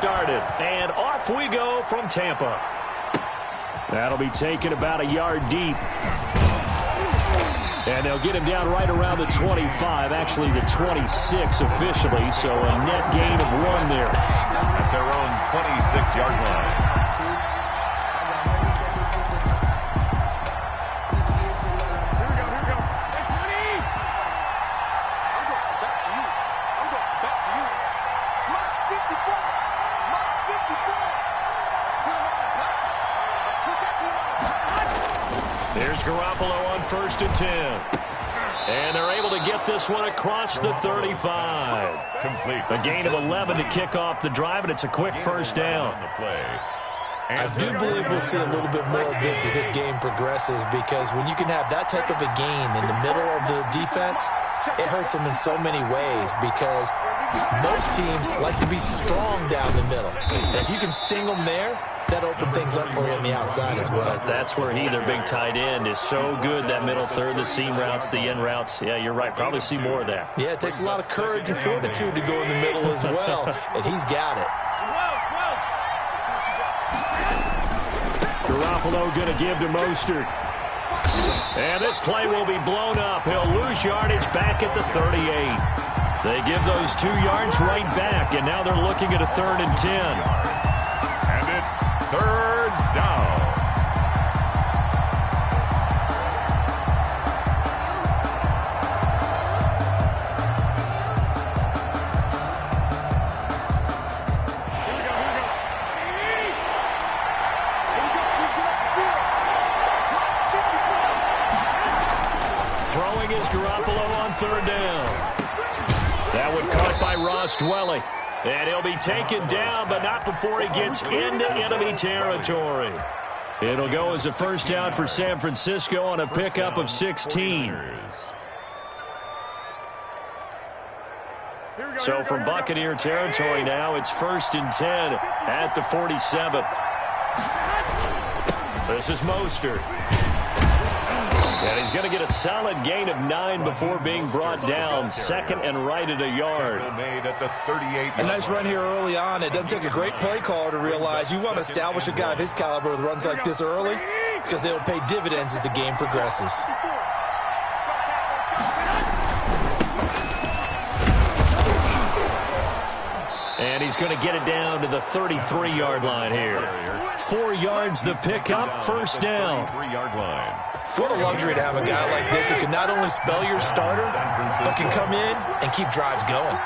started. And off we go from Tampa. That'll be taken about a yard deep. And they'll get him down right around the 25, actually the 26 officially, so a net gain of 1 there. At their own 26-yard line. Here's Garoppolo on 1st and 10. And they're able to get this one across the 35. Complete. A gain of 11 to kick off the drive, and it's a quick first down. I do believe we'll see a little bit more of this as this game progresses, because when you can have that type of a gain in the middle of the defense, it hurts them in so many ways, because most teams like to be strong down the middle. And if you can sting them there, that open things up for you on the outside as well. That's where he, their big tight end, is so good, that middle third, the seam routes, the in routes. Yeah, you're right. Probably see more of that. Yeah, it takes a lot of courage and fortitude to go in the middle as well, and he's got it. Garoppolo going to give to Mostert. And this play will be blown up. He'll lose yardage back at the 38. They give those 2 yards right back, and now they're looking at a 3rd and 10. And it's 3rd down. Throwing is Garoppolo on 3rd down. That one caught by Ross Dwelly. And he'll be taken down, but not before he gets into enemy territory. It'll go as a first down for San Francisco on a pickup of 16. So from Buccaneer territory now, it's 1st and 10 at the 47. This is Mostert. And he's going to get a solid gain of 9 before being brought down. 2nd and right at a yard. A nice run here early on. It doesn't take a great play caller to realize you want to establish a guy of his caliber with runs like this early, because they'll pay dividends as the game progresses. And he's going to get it down to the 33-yard line here. 4 yards the pickup, 1st down. 3-yard line. What a luxury to have a guy like this who can not only spell your starter, but can come in and keep drives going.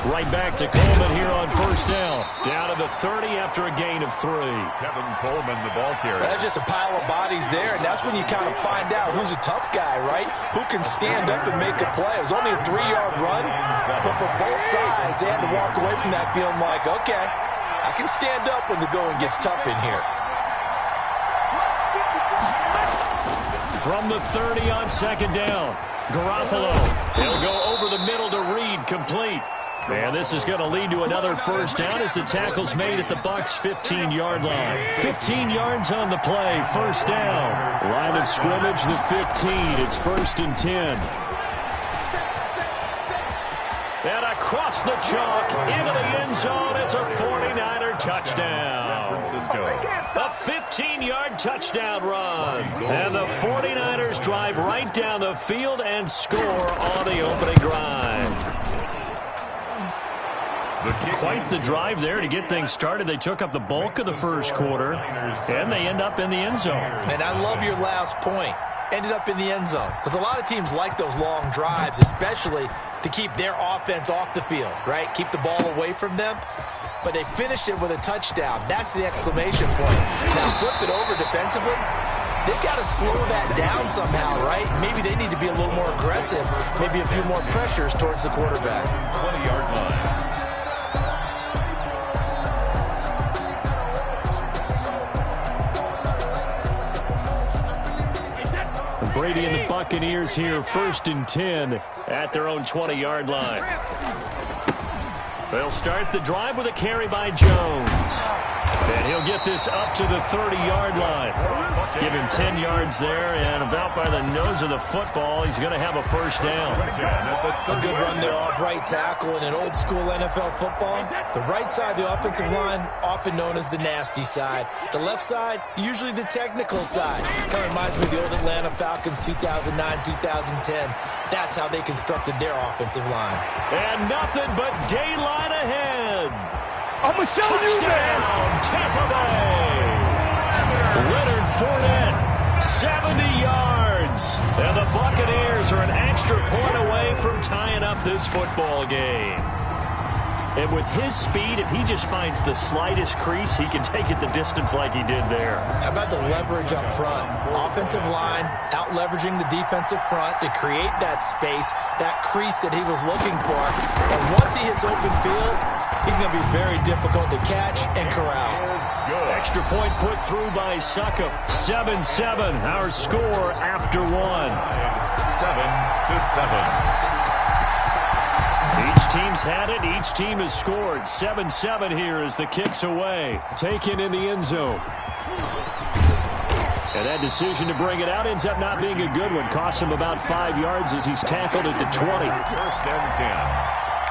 Right back to Coleman here on 1st down. Down to the 30 after a gain of 3. Tevin Coleman, the ball carrier. That's just a pile of bodies there, and that's when you kind of find out who's a tough guy, right? Who can stand up and make a play. It was only a 3-yard run, but for both sides, they had to walk away from that feeling like, okay, I can stand up when the going gets tough in here. From the 30 on 2nd down, Garoppolo. He'll go over the middle to Reed, complete. And this is going to lead to another first down as the tackle's made at the Bucs' 15-yard line. 15 yards on the play, 1st down. Line of scrimmage, the 15. It's 1st and 10. And across the chalk, into the end zone, it's a 49er touchdown. San Francisco. A 15-yard touchdown run. And the 49ers drive right down the field and score on the opening drive. Quite the drive there to get things started. They took up the bulk of the first quarter, and they end up in the end zone. And I love your last point. Ended up in the end zone. Because a lot of teams like those long drives, especially to keep their offense off the field, right? Keep the ball away from them. But they finished it with a touchdown. That's the exclamation point. Now flip it over defensively. They've got to slow that down somehow, right? Maybe they need to be a little more aggressive. Maybe a few more pressures towards the quarterback. 20-yard line. Brady and the Buccaneers here, 1st and 10 at their own 20-yard line. They'll start the drive with a carry by Jones. And he'll get this up to the 30-yard line. Give him 10 yards there, and about by the nose of the football, he's going to have a first down. A good run there off right tackle in an old-school NFL football. The right side of the offensive line, often known as the nasty side. The left side, usually the technical side. Kind of reminds me of the old Atlanta Falcons 2009-2010. That's how they constructed their offensive line. And nothing but daylight ahead. I'm going to show you, man. Tampa Bay. Leonard Fournette, 70 yards. And the Buccaneers are an extra point away from tying up this football game. And with his speed, if he just finds the slightest crease, he can take it the distance like he did there. How about the leverage up front? Offensive line out-leveraging the defensive front to create that space, that crease that he was looking for. And once he hits open field, he's going to be very difficult to catch and corral. Extra point put through by Succop. 7-7, our score after one. 7-7. Each team's had it. Each team has scored. 7-7 here as the kick's away. Taken in the end zone. And that decision to bring it out ends up not being a good one. Costs him about 5 yards as he's tackled at the 20. First and 10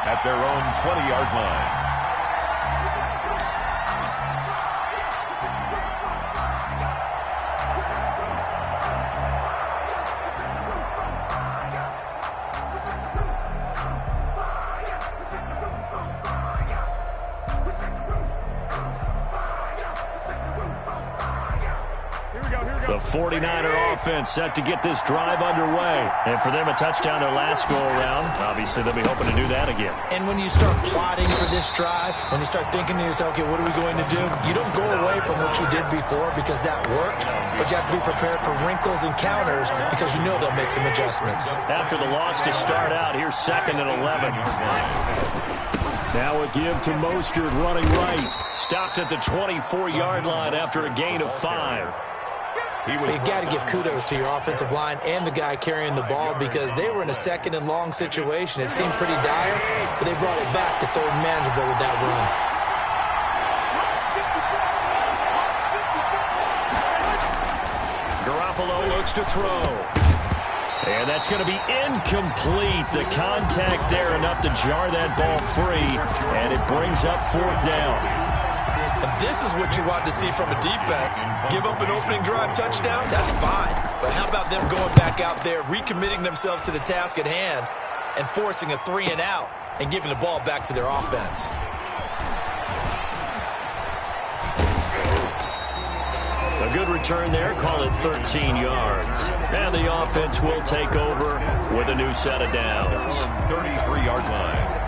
at their own 20-yard line. The 49er offense set to get this drive underway. And for them, a touchdown their last go-around. Obviously, they'll be hoping to do that again. And when you start plotting for this drive, when you start thinking to yourself, okay, what are we going to do? You don't go away from what you did before because that worked, but you have to be prepared for wrinkles and counters because you know they'll make some adjustments. After the loss to start out, here's 2nd and 11. Now a give to Mostert running right. Stopped at the 24-yard line after a gain of 5. You got to give kudos to your offensive line and the guy carrying the ball because they were in a 2nd and long situation. It seemed pretty dire, but they brought it back to 3rd and manageable with that run. Garoppolo looks to throw. And that's going to be incomplete. The contact there enough to jar that ball free, and it brings up 4th down. And this is what you want to see from a defense. Give up an opening drive touchdown, that's fine. But how about them going back out there, recommitting themselves to the task at hand, and forcing a 3-and-out and giving the ball back to their offense. A good return there, call it 13 yards. And the offense will take over with a new set of downs. 33-yard line.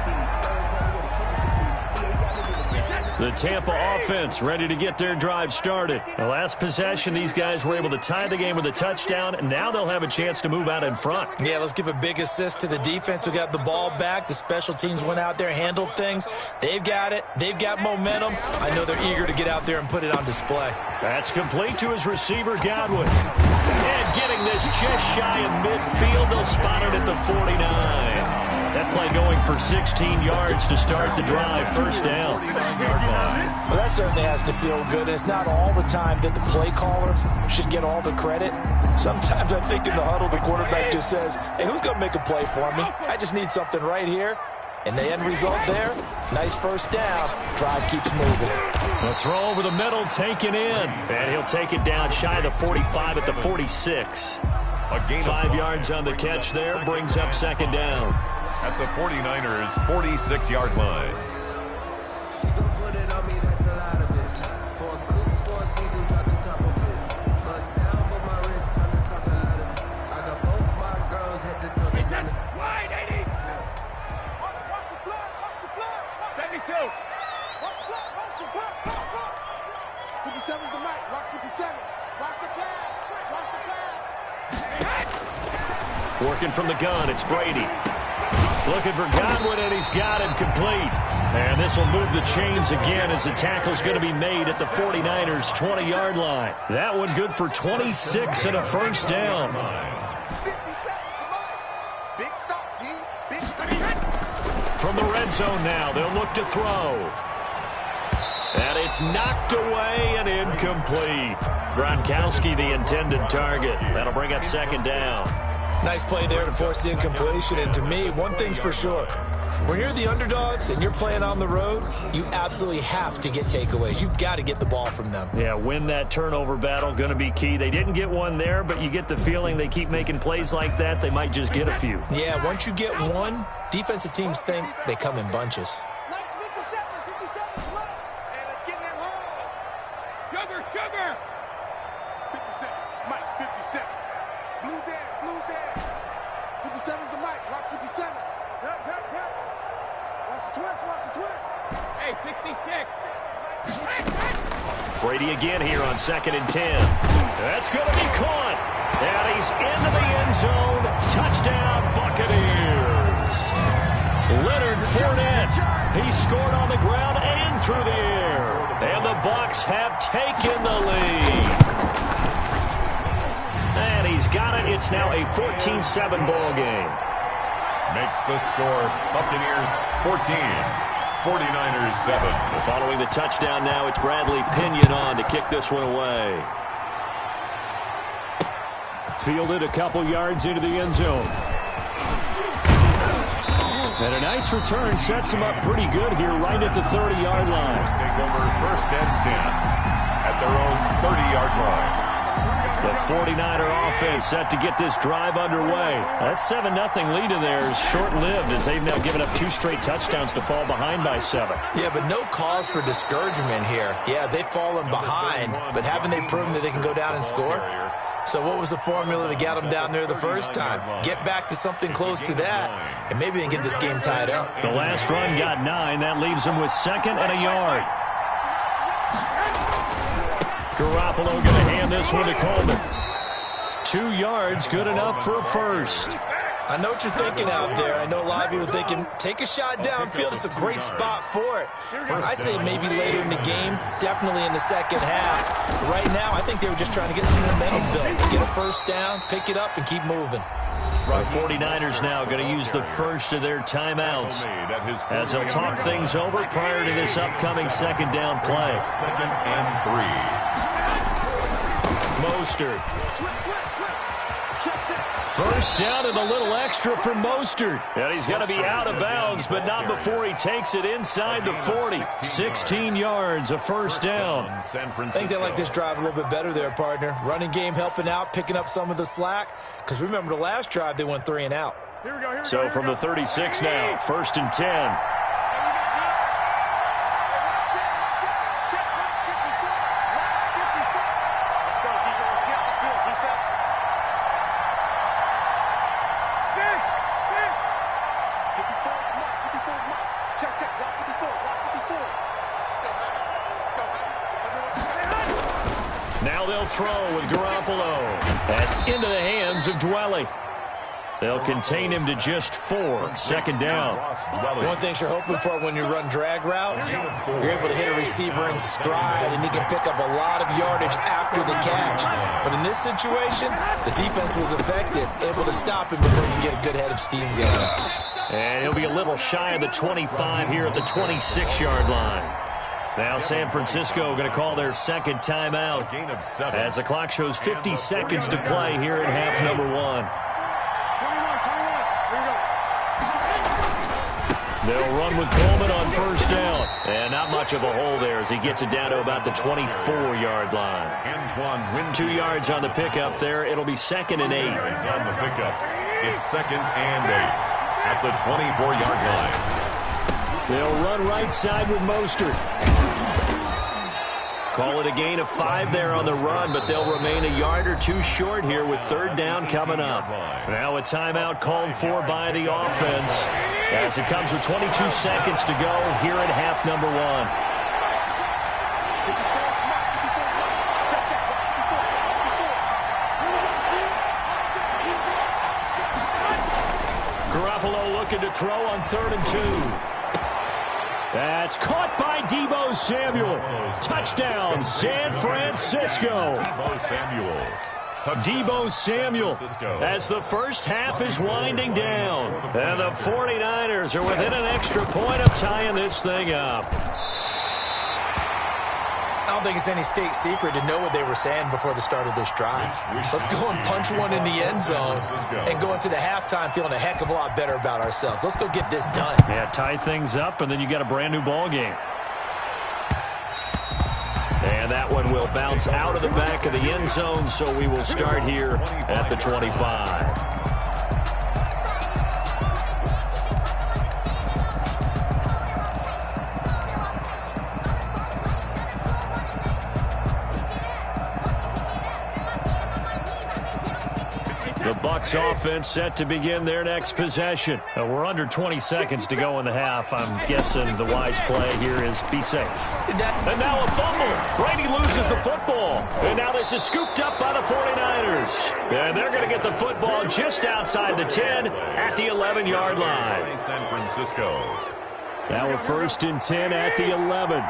The Tampa offense ready to get their drive started. The last possession, these guys were able to tie the game with a touchdown, and now they'll have a chance to move out in front. Yeah, let's give a big assist to the defense who got the ball back. The special teams went out there, handled things. They've got it. They've got momentum. I know they're eager to get out there and put it on display. That's complete to his receiver, Godwin. And getting this just shy of midfield, they'll spot it at the 49. That play going for 16 yards to start the drive. First down. Well, that certainly has to feel good. It's not all the time that the play caller should get all the credit. Sometimes I think in the huddle, the quarterback just says, hey, who's going to make a play for me? I just need something right here. And the end result there, nice first down. Drive keeps moving. The throw over the middle, taken in. And he'll take it down shy of the 45 at the 46. 5 yards on the catch there, brings up 2nd down. At the 49ers' 46-yard line. Working from the gun, it's Brady. Looking for Godwin, and he's got him complete. And this will move the chains again as the tackle's going to be made at the 49ers' 20-yard line. That one good for 26 and a first down. From the red zone now, they'll look to throw. And it's knocked away and incomplete. Gronkowski, the intended target. That'll bring up second down. Nice play there to force the incompletion. And to me, one thing's for sure. When you're the underdogs and you're playing on the road, you absolutely have to get takeaways. You've got to get the ball from them. Yeah, win that turnover battle, going to be key. They didn't get one there, but you get the feeling they keep making plays like that, they might just get a few. Yeah, once you get one, defensive teams think they come in bunches. Sugar! 57, Mike, 57. Blue there. 57's the Mike, Rock 57. Yep. Watch the twist. Hey, 66. Brady again here on 2nd and 10. That's going to be caught. And he's into the end zone. Touchdown, Buccaneers. Leonard Fournette. He scored on the ground and through the air. And the Bucs have taken the lead. And he's got it. It's now a 14-7 ball game. Makes the score Buccaneers 14, 49ers 7. Following the touchdown now, it's Bradley Pinion on to kick this one away. Fielded a couple yards into the end zone. And a nice return sets him up pretty good here right at the 30-yard line. Take over 1st and 10 at their own 30-yard line. The 49er offense set to get this drive underway. That 7-0 lead of theirs short-lived as they've now given up 2 straight touchdowns to fall behind by 7. Yeah, but no cause for discouragement here. Yeah, they've fallen behind, but haven't they proven that they can go down and score? So what was the formula that got them down there the first time? Get back to something close to that, and maybe they can get this game tied up. The last run got 9. That leaves them with 2nd and a yard. Garoppolo going to hand this one to Coleman. 2 yards, good enough for a first. I know what you're thinking out there. I know a lot of you are thinking, take a shot downfield. It's a great spot for it. I'd say maybe later in the game, definitely in the second half. But right now, I think they were just trying to get some momentum built. Get a first down, pick it up, and keep moving. The 49ers now going to use the first of their timeouts as they'll talk things over prior to this upcoming second down play. 2nd and 3. Mostert. First down and a little extra for Mostert. And he's going to be out of bounds, but not before he takes it inside the 40. 16 yards, a first down. I think they like this drive a little bit better there, partner. Running game helping out, picking up some of the slack. Because remember the last drive, they went 3 and out. So from the 36 now, 1st and 10. Now they'll throw with Garoppolo. That's into the hands of Dwelly. They'll contain him to just 4. 2nd down. One thing you're hoping for when you run drag routes, you're able to hit a receiver in stride, and he can pick up a lot of yardage after the catch. But in this situation, the defense was effective, able to stop him before you get a good head of steam going. And he'll be a little shy of the 25 here at the 26-yard line. Now San Francisco going to call their second timeout as the clock shows 50 seconds to play here in half number 1. They'll run with Coleman on first down. And not much of a hole there as he gets it down to about the 24-yard line. 2 yards on the pickup there. It'll be 2nd and 8. On the pickup, it's 2nd and 8 at the 24-yard line. They'll run right side with Mostert. Call it a gain of 5 there on the run, but they'll remain a yard or 2 short here with 3rd down coming up. Now a timeout called for by the offense as it comes with 22 seconds to go here in half number 1. Garoppolo looking to throw on 3rd and 2. That's caught by Deebo Samuel. Touchdown, San Francisco. Deebo Samuel as the first half is winding down. And the 49ers are within an extra point of tying this thing up. I don't think it's any state secret to know what they were saying before the start of this drive. Let's go and punch one in the end zone and go into the halftime feeling a heck of a lot better about ourselves. Let's go get this done. Yeah, tie things up, and then you got a brand new ball game. And that one will bounce out of the back of the end zone, so we will start here at the 25. The Bucs offense set to begin their next possession. We're under 20 seconds to go in the half. I'm guessing the wise play here is be safe. And now a fumble. Brady loses the football. And now this is scooped up by the 49ers. And they're going to get the football just outside the 10 at the 11-yard line. San Francisco. Now a 1st and 10 at the 11.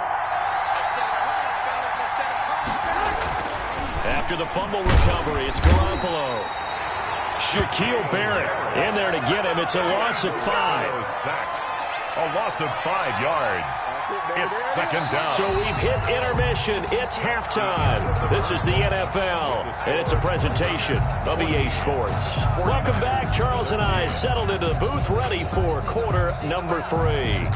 After the fumble recovery, it's Garoppolo. Shaquille Barrett in there to get him. It's a loss of 5. A loss of 5 yards. It's 2nd down. So we've hit intermission. It's halftime. This is the NFL, and it's a presentation of EA Sports. Welcome back. Charles and I settled into the booth, ready for quarter number 3.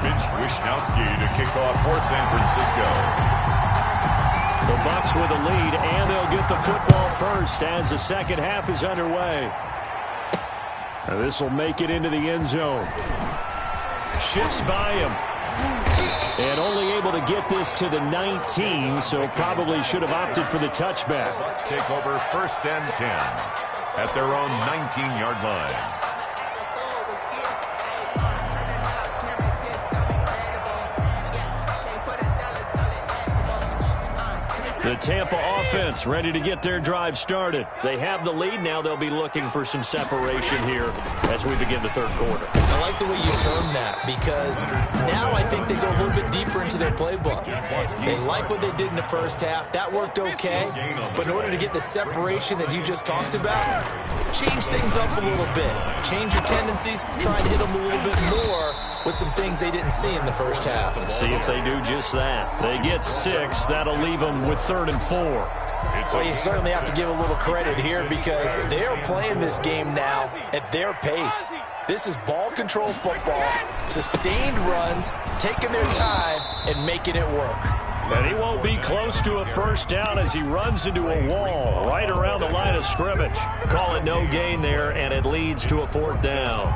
Mitch Wishnowsky to kick off for San Francisco. The Bucs with a lead, and they'll get the football first as the second half is underway. This will make it into the end zone. Shifts by him. And only able to get this to the 19, so probably should have opted for the touchback. Bucs take over 1st and 10 at their own 19-yard line. The Tampa offense ready to get their drive started. They have the lead. Now they'll be looking for some separation here as we begin the third quarter. I like the way you term that because now I think they go a little bit deeper into their playbook. They like what they did in the first half. That worked okay. But in order to get the separation that you just talked about, change things up a little bit. Change your tendencies. Try and hit them a little bit more with some things they didn't see in the first half. See if they do just that. They get 6. That'll leave them with 3rd and 4. Well, you certainly have to give a little credit here because they're playing this game now at their pace. This is ball control football, sustained runs, taking their time, and making it work. And he won't be close to a first down as he runs into a wall right around the line of scrimmage. Call it no gain there, and it leads to a 4th down.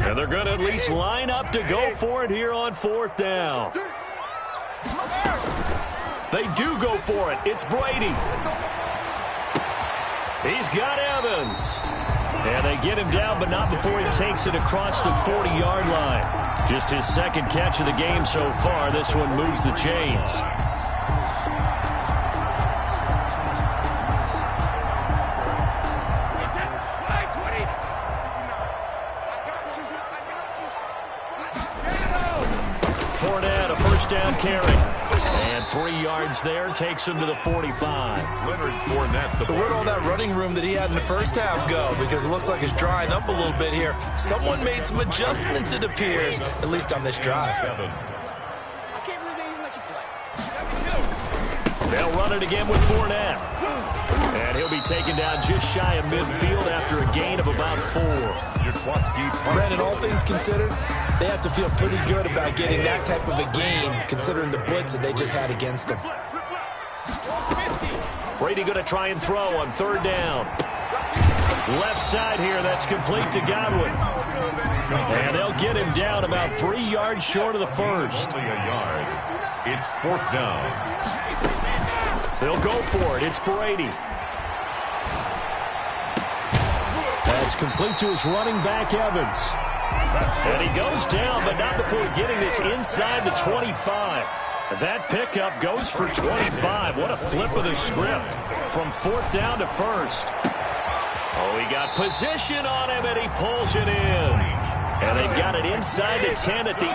And they're going to at least line up to go for it here on 4th down. They do go for it. It's Brady. He's got Evans. And they get him down, but not before he takes it across the 40-yard line. Just his 2nd catch of the game so far. This one moves the chains. Fournette, a first down carry. And 3 yards there takes him to the 45. Leonard Fournette. So where'd all that running room that he had in the first half go? Because it looks like it's drying up a little bit here. Someone made some adjustments, it appears, at least on this drive. I can't believe they even let you play. They'll run it again with Fournette. And he'll be taken down just shy of midfield after a gain of about 4. Brandon, all things considered, they have to feel pretty good about getting that type of a gain, considering the blitz that they just had against them. Brady going to try and throw on 3rd down. Left side here, that's complete to Godwin. And they'll get him down about 3 yards short of the first. Only a yard. It's 4th down. They'll go for it. It's Brady. That's complete to his running back, Evans. And he goes down, but not before getting this inside the 25. That pickup goes for 25. What a flip of the script from 4th down to 1st. Oh, he got position on him, and he pulls it in. And they've got it inside the 10 at the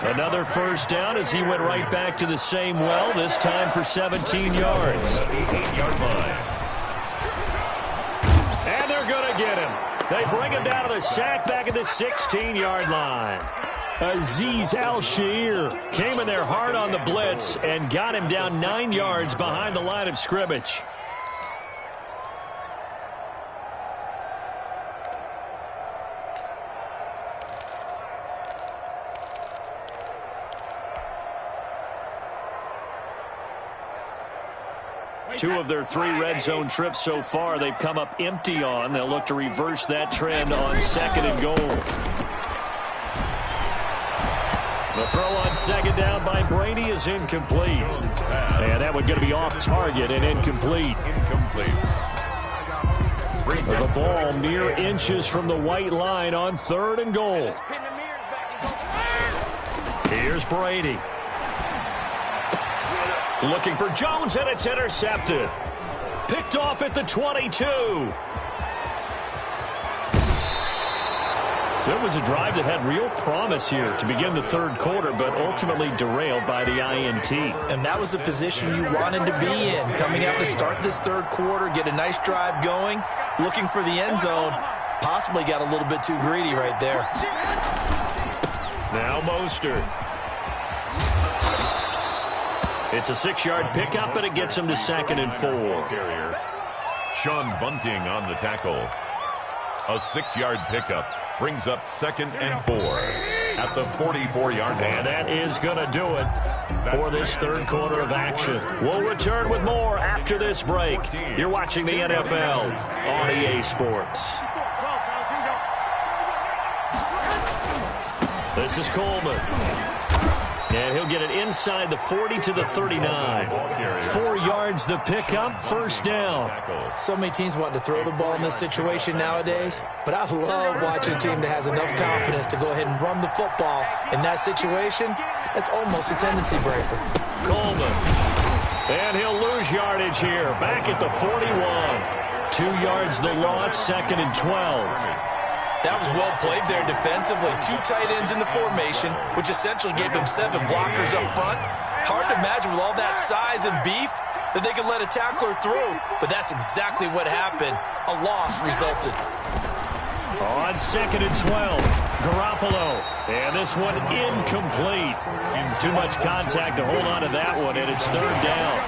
8. Another first down as he went right back to the same well, this time for 17 yards. The 8-yard line. And they're going to get him. They bring him down to the sack back at the 16-yard line. Azeez Al-Shaair came in there hard on the blitz and got him down 9 yards behind the line of scrimmage. Two of their 3 red zone trips so far they've come up empty on. They'll look to reverse that trend on 2nd and goal. The throw on 2nd down by Brady is incomplete. And that one going to be off target and incomplete. The ball mere inches from the white line on 3rd and goal. Here's Brady. Looking for Jones, and it's intercepted. Picked off at the 22. So it was a drive that had real promise here to begin the 3rd quarter, but ultimately derailed by the INT. And that was the position you wanted to be in, coming out to start this 3rd quarter, get a nice drive going, looking for the end zone. Possibly got a little bit too greedy right there. Now Mostert. It's a 6-yard pickup, but it gets him to 2nd and 4. Sean Bunting on the tackle. A 6-yard pickup brings up 2nd and 4 at the 44-yard line. And that is going to do it for this 3rd quarter of action. We'll return with more after this break. You're watching the NFL on EA Sports. This is Coleman. And he'll get it inside the 40 to the 39. 4 yards the pickup, 1st down. So many teams want to throw the ball in this situation nowadays, but I love watching a team that has enough confidence to go ahead and run the football. In that situation, that's almost a tendency breaker. Coleman. And he'll lose yardage here, back at the 41. 2 yards the loss, 2nd and 12. That was well played there defensively. 2 tight ends in the formation, which essentially gave them 7 blockers up front. Hard to imagine with all that size and beef that they could let a tackler through, but that's exactly what happened. A loss resulted. On 2nd and 12, Garoppolo. And this one incomplete. Too much contact to hold on to that one, and it's 3rd down.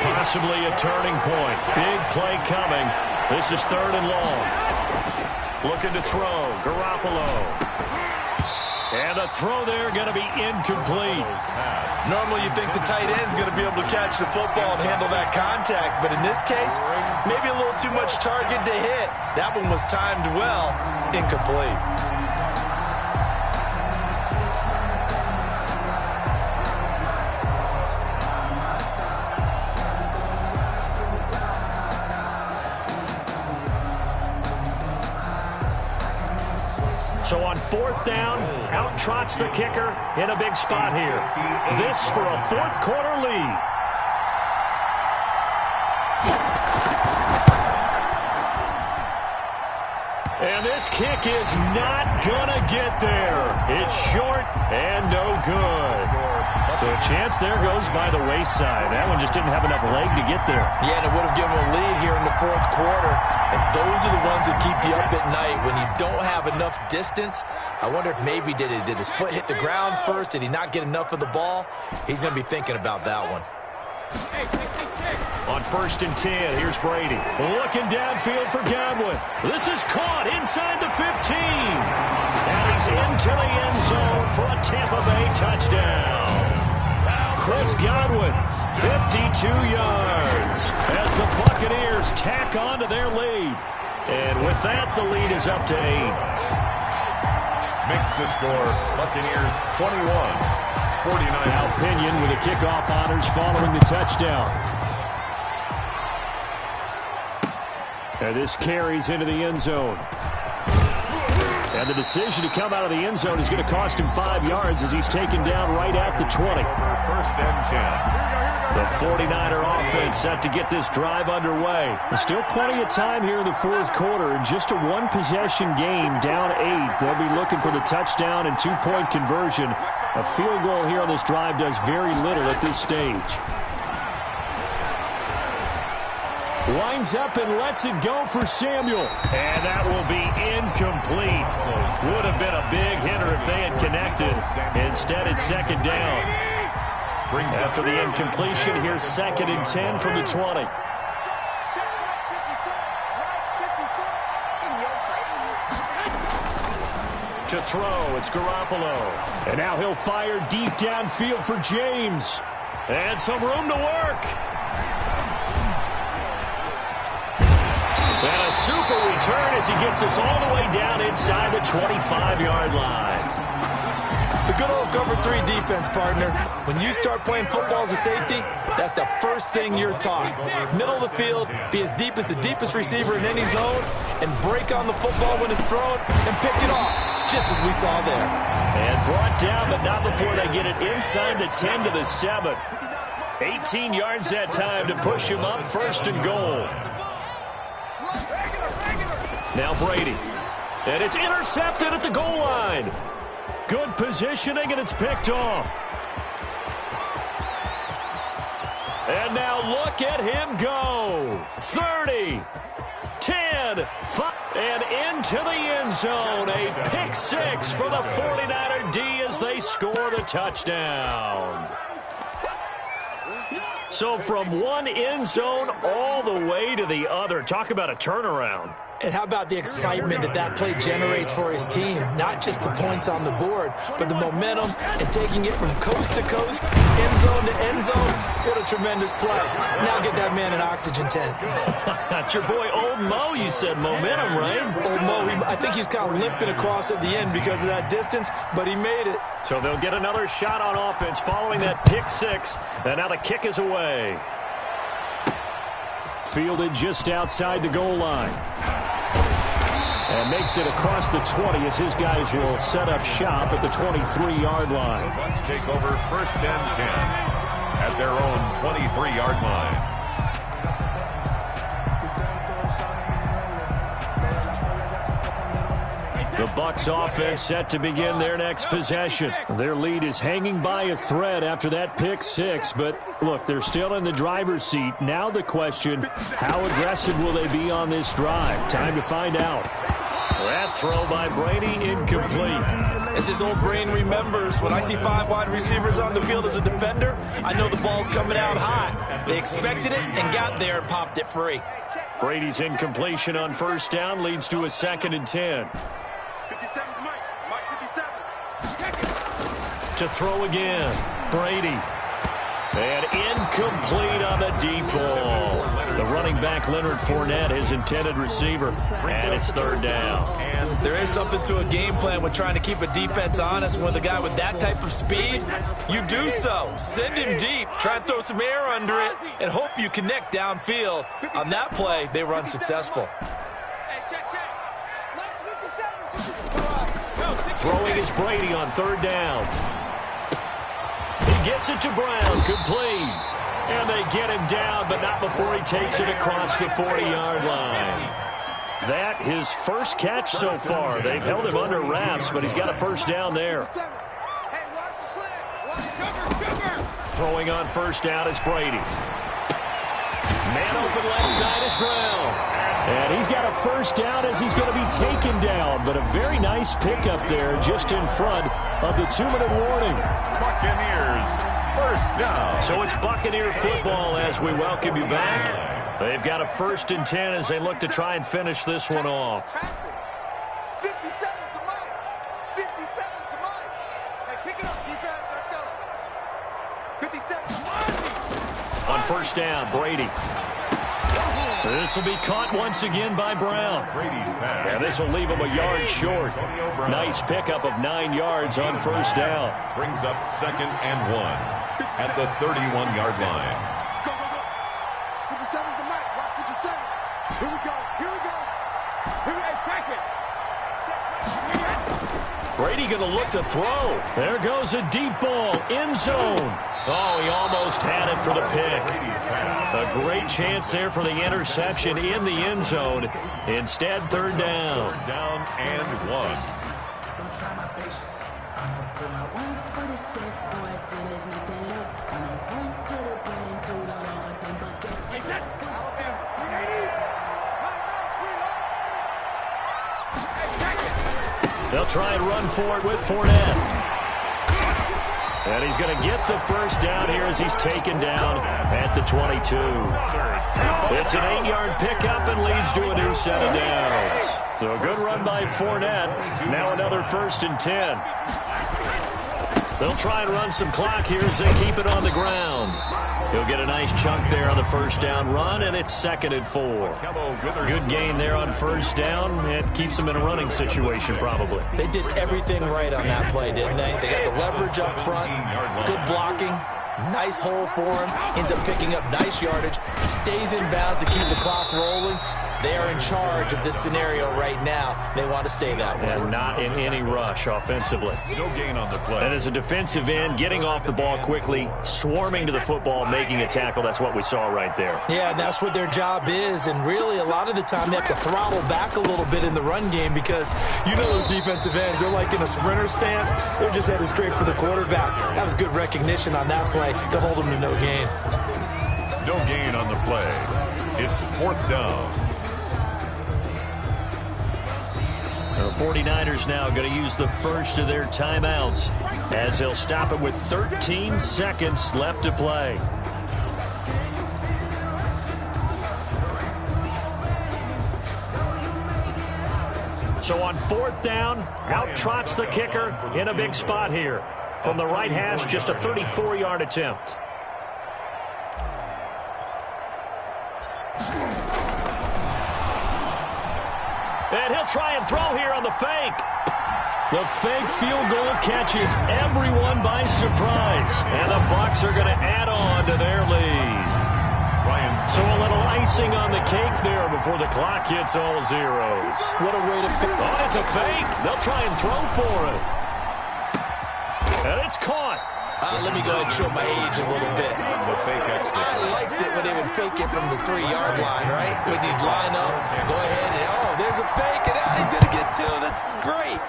Possibly a turning point. Big play coming. This is 3rd and long. Looking to throw, Garoppolo. And the throw there going to be incomplete. Normally you think the tight end's going to be able to catch the football and handle that contact, but in this case, maybe a little too much target to hit. That one was timed well, incomplete. So on 4th down, out trots the kicker in a big spot here. This for a 4th quarter lead. And this kick is not going to get there. It's short and no good. So a chance there goes by the wayside. That one just didn't have enough leg to get there. Yeah, and it would have given them a lead here in the 4th quarter. And those are the ones that keep you up at night when you don't have enough distance. I wonder if maybe did his foot hit the ground first? Did he not get enough of the ball? He's going to be thinking about that one. On 1st and 10, here's Brady. Looking downfield for Godwin. This is caught inside the 15. And he's into the end zone for a Tampa Bay touchdown. Chris Godwin, 52 yards as the Buccaneers tack on to their lead. And with that, the lead is up to 8. Makes the score Buccaneers 21-49. Now Pinion with the kickoff honors following the touchdown. And this carries into the end zone. And the decision to come out of the end zone is going to cost him 5 yards as he's taken down right at the 20. 1st and 10. The 49er offense set to get this drive underway. There's still plenty of time here in the fourth quarter. Just a one-possession game, down 8. They'll be looking for the touchdown and two-point conversion. A field goal here on this drive does very little at this stage. Winds up and lets it go for Samuel. And that will be incomplete. Would have been a big hitter if they had connected. Instead, it's second down. After the incompletion, here's 2nd and 10 from the 20. To throw, it's Garoppolo. And now he'll fire deep downfield for James. And some room to work. And a super return as he gets us all the way down inside the 25-yard line. The good old cover 3 defense, partner. When you start playing football as a safety, that's the first thing you're taught. Middle of the field, be as deep as the deepest receiver in any zone, and break on the football when it's thrown and pick it off, just as we saw there. And brought down, but not before they get it inside the 10 to the 7. 18 yards that time to push him up, 1st and goal. Now Brady. And it's intercepted at the goal line. Good positioning, and it's picked off. And now look at him go. 30, 10, 5, and into the end zone. A pick 6 for the 49er D as they score the touchdown. So from one end zone all the way to the other. Talk about a turnaround. And how about the excitement that play generates for his team? Not just the points on the board, but the momentum and taking it from coast to coast, end zone to end zone. What a tremendous play. Now get that man an oxygen tent. That's your boy Old Mo, you said. Momentum, right? Old Mo, I think he's kind of limping across at the end because of that distance, but he made it. So they'll get another shot on offense following that pick 6. And now the kick is away. Fielded just outside the goal line. And makes it across the 20 as his guys will set up shop at the 23-yard line. The Bucs take over 1st and 10 at their own 23-yard line. The Bucs offense set to begin their next possession. Their lead is hanging by a thread after that pick 6, but look, they're still in the driver's seat. Now the question, how aggressive will they be on this drive? Time to find out. That throw by Brady, incomplete. As his old brain remembers, when I see 5 wide receivers on the field as a defender, I know the ball's coming out hot. They expected it and got there and popped it free. Brady's incompletion on 1st down leads to a 2nd and 10. To throw again, Brady. And incomplete on the deep ball. The running back, Leonard Fournette, his intended receiver. And it's 3rd down. There is something to a game plan when trying to keep a defense honest. With a guy with that type of speed, you do so. Send him deep. Try and throw some air under it and hope you connect downfield. On that play, they run successful. Throwing is Brady on 3rd down. He gets it to Brown, complete. And they get him down, but not before he takes it across the 40-yard line. That his first catch so far. They've held him under wraps, but he's got a 1st down there. Throwing on 1st down is Brady. Man open left side is Brown. And he's got a 1st down as he's going to be taken down. But a very nice pickup there just in front of the 2-minute warning. Buccaneers, 1st down. So it's Buccaneer football as we welcome you back. They've got a 1st and 10 as they look to try and finish this one off. 57 to Mike. 57 to Mike. Hey, pick it up, defense. Let's go. 57 to Mike. On 1st down, Brady. This will be caught once again by Brown. Brady's pass. And this will leave him a yard short. Nice pickup of 9 yards on 1st down. Brings up 2nd and 1 at the 31-yard line. Go, go, go. 57's the Mike. Watch 57. Here we go. Here we go. Here we go. Check it. Check it. Brady going to look to throw. There goes a deep ball. End zone. Oh, he almost had it for the pick. A great chance there for the interception in the end zone. Instead, third down. Down and 1. They'll try and run for it with Fournette. And he's going to get the first down here as he's taken down at the 22. It's an 8-yard pickup and leads to a new set of downs. So a good run by Fournette. Now another 1st and 10. They'll try and run some clock here as they keep it on the ground. He'll get a nice chunk there on the first down run, and it's 2nd and 4. Good gain there on first down. It keeps them in a running situation, probably. They did everything right on that play, didn't they? They got the leverage up front, good blocking, nice hole for him, ends up picking up nice yardage, stays in bounds to keep the clock rolling. They are in charge of this scenario right now. They want to stay that way. And not in any rush offensively. No gain on the play. And as a defensive end, getting off the ball quickly, swarming to the football, making a tackle, that's what we saw right there. Yeah, and that's what their job is. And really, a lot of the time, they have to throttle back a little bit in the run game because you know those defensive ends, they're like in a sprinter stance. They're just headed straight for the quarterback. That was good recognition on that play to hold them to no gain. No gain on the play. It's 4th down. The 49ers now going to use the first of their timeouts as he'll stop it with 13 seconds left to play. So on 4th down, out trots the kicker in a big spot here. From the right hash, just a 34-yard attempt. And he'll try and throw here on the fake. The fake field goal catches everyone by surprise. And the Bucs are going to add on to their lead. So a little icing on the cake there before the clock hits all zeros. What a way to finish. Oh, it's a fake. They'll try and throw for it. And it's caught. Let me go ahead and show my age a little bit. I liked it when they would fake it from the 3-yard line, right? When you'd line up, go ahead, and oh, there's a fake, and he's going to get 2. That's great.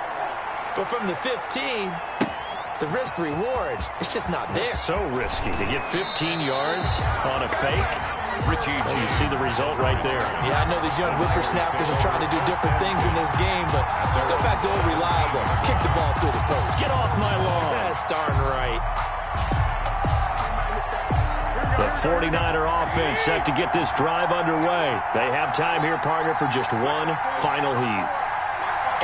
But from the 15, the risk-reward, it's just not there. It's so risky to get 15 yards on a fake. Richie, you see the result right there. Yeah, I know these young whippersnappers are trying to do different things in this game, but let's go back to old reliable. Kick the ball through the post. Get off my lawn. That's darn right. The 49er offense set to get this drive underway. They have time here, partner, for just one final heave.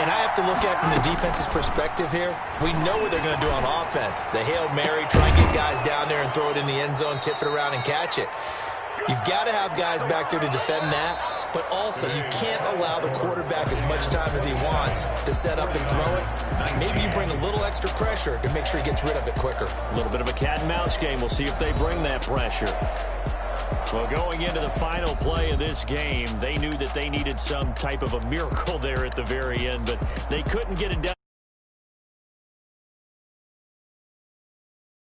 And I have to look at it from the defense's perspective here. We know what they're going to do on offense. The Hail Mary, try and get guys down there and throw it in the end zone, tip it around and catch it. You've got to have guys back there to defend that, but also you can't allow the quarterback as much time as he wants to set up and throw it. Maybe you bring a little extra pressure to make sure he gets rid of it quicker. A little bit of a cat and mouse game. We'll see if they bring that pressure. Well, going into the final play of this game, they knew that they needed some type of a miracle there at the very end, but they couldn't get it done.